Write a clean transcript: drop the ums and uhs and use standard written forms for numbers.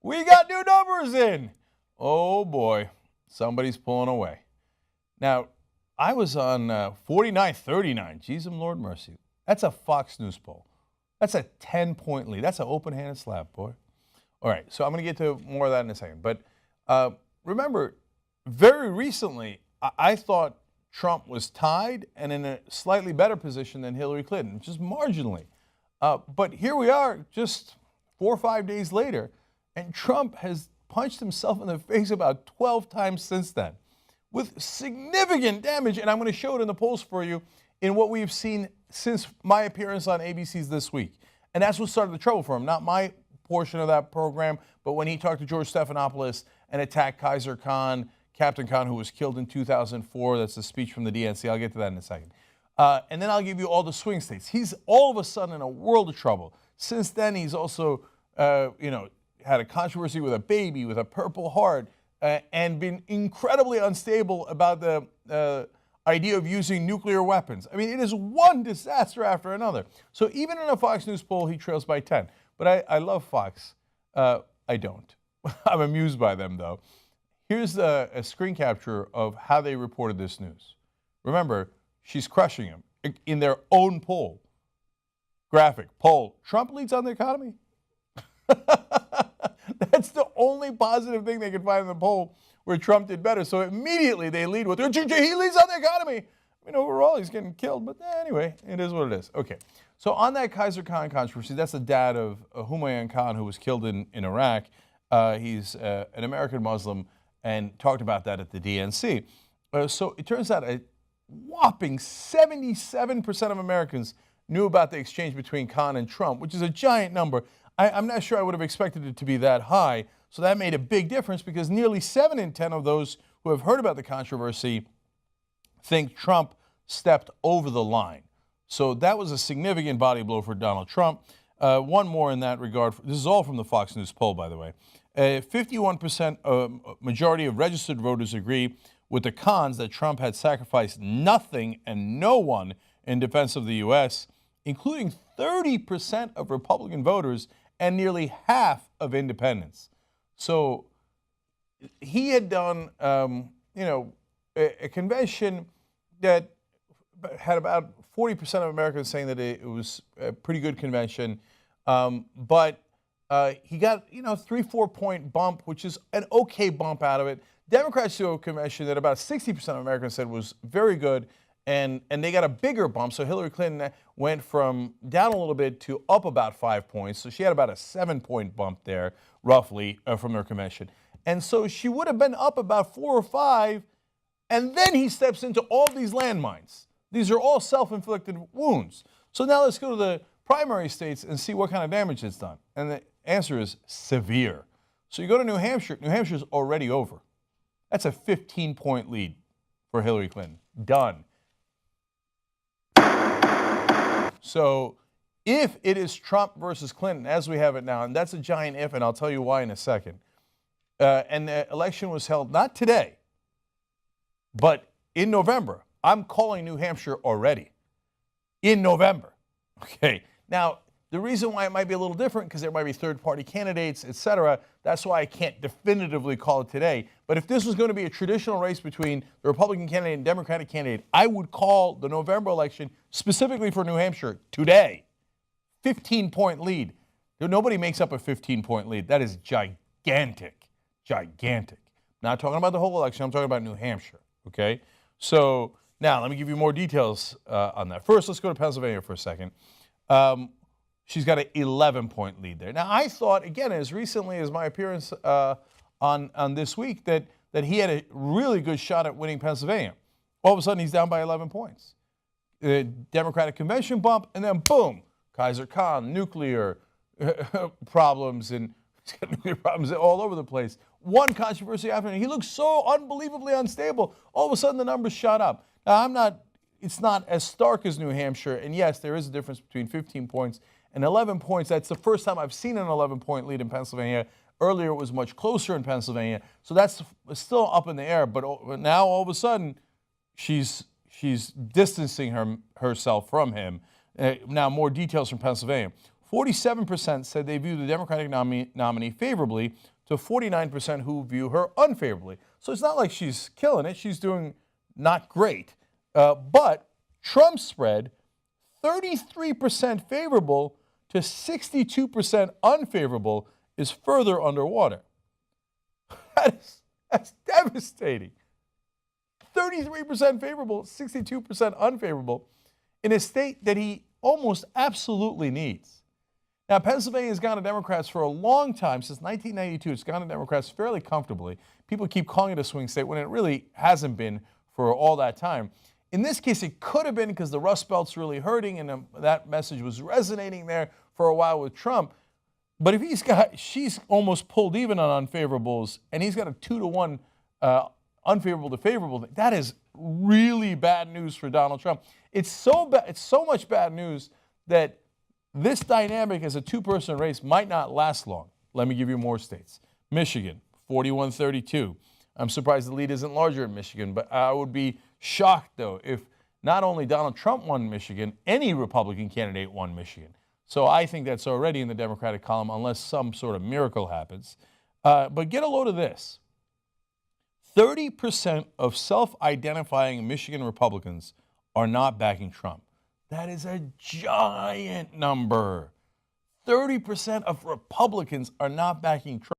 We got new numbers in. Oh boy, somebody's pulling away. Now, I was on 49-39. Jeez, Lord mercy. That's a Fox News poll. That's a 10-point lead. That's an open-handed slap, boy. All right, so I'm going to get to more of that in a second. But remember, very recently, I thought Trump was tied and in a slightly better position than Hillary Clinton, just marginally. But here we are, just 4 or 5 days later, and Trump has punched himself in the face about 12 times since then, with significant damage. And I'm going to show it in the polls for you in what we've seen since my appearance on ABC's This Week. And that's what started the trouble for him, not my portion of that program, but when he talked to George Stephanopoulos and attacked Kaiser Khan, Captain Khan, who was killed in 2004. That's a speech from the DNC. I'll get to that in a second. And then I'll give you all the swing states. He's all of a sudden in a world of trouble. Since then, he's also, had a controversy with a baby with a Purple Heart and been incredibly unstable about the idea of using nuclear weapons. I mean, it is one disaster after another. So even in a Fox News poll, he trails by 10. But I love Fox. I don't. I'm amused by them, though. Here's a screen capture of how they reported this news. Remember, she's crushing him in their own poll. Graphic, poll, Trump leads on the economy. That's the only positive thing they could find in the poll where Trump did better. So immediately they lead with, he leads on the economy. I mean, overall, he's getting killed. But anyway, it is what it is. Okay. So on that Kaiser Khan controversy, that's the dad of Humayun Khan, who was killed in Iraq. He's an American Muslim and talked about that at the DNC. So it turns out a whopping 77% of Americans knew about the exchange between Khan and Trump, which is a giant number. I'm not sure I would have expected it to be that high. So that made a big difference because nearly 7 in 10 of those who have heard about the controversy think Trump stepped over the line. So that was a significant body blow for Donald Trump. One more in that regard. This is all from the Fox News poll, by the way. 51% majority of registered voters agree with the Khans that Trump had sacrificed nothing and no one in defense of the U.S., including 30% of Republican voters and nearly half of independents. So he had done, a convention that had about 40% of Americans saying that it was a pretty good convention, but he got 3-4 point bump, which is an okay bump out of it. Democrats do a convention that about 60% of Americans said was very good, and they got a bigger bump. So Hillary Clinton went from down a little bit to up about 5 points. So she had about a 7-point bump there, roughly, from their convention. And so she would have been up about 4 or 5, and then he steps into all these landmines. These are all self-inflicted wounds. So now let's go to the primary states and see what kind of damage it's done. And the answer is severe. So you go to New Hampshire. New Hampshire's already over. That's a 15-point lead for Hillary Clinton. Done. So if it is Trump versus Clinton, as we have it now, and that's a giant if, and I'll tell you why in a second, and the election was held not today, but in November, I'm calling New Hampshire already. In November. Okay. Now, the reason why it might be a little different, because there might be third-party candidates, et cetera, that's why I can't definitively call it today. But if this was going to be a traditional race between the Republican candidate and Democratic candidate, I would call the November election specifically for New Hampshire today. 15-point lead. Nobody makes up a 15-point lead. That is gigantic. Gigantic. Not talking about the whole election. I'm talking about New Hampshire. Okay? So now let me give you more details on that. First, let's go to Pennsylvania for a second. She's got an 11-point lead there. Now, I thought, again, as recently as my appearance on This Week, that he had a really good shot at winning Pennsylvania. All of a sudden, he's down by 11 points. Democratic convention bump, and then boom, Kaiser Khan, nuclear problems, and he's got nuclear problems all over the place. One controversy after another. He looks so unbelievably unstable. All of a sudden, the numbers shot up. Now, it's not as stark as New Hampshire, and yes, there is a difference between 15 points and 11 points. That's the first time I've seen an 11-point lead in Pennsylvania. Earlier, it was much closer in Pennsylvania, so that's still up in the air. But now, all of a sudden, she's distancing herself from him. Now, more details from Pennsylvania. 47% said they view the Democratic nominee favorably. to 49% who view her unfavorably. So it's not like she's killing it. She's doing not great. But Trump's spread, 33% favorable to 62% unfavorable, is further underwater. That's devastating. 33% favorable, 62% unfavorable in a state that he almost absolutely needs. Now, Pennsylvania has gone to Democrats for a long time. Since 1992, it's gone to Democrats fairly comfortably. People keep calling it a swing state when it really hasn't been for all that time. In this case, it could have been because the Rust Belt's really hurting, and that message was resonating there for a while with Trump. But if she's almost pulled even on unfavorables, and he's got a 2-to-1 unfavorable to favorable, that is really bad news for Donald Trump. It's so bad, it's so much bad news that this dynamic as a two-person race might not last long. Let me give you more states. Michigan, 41-32. I'm surprised the lead isn't larger in Michigan, but I would be shocked, though, if not only Donald Trump won Michigan, any Republican candidate won Michigan. So I think that's already in the Democratic column unless some sort of miracle happens. But get a load of this. 30% of self-identifying Michigan Republicans are not backing Trump. That is a giant number. 30% of Republicans are not backing Trump.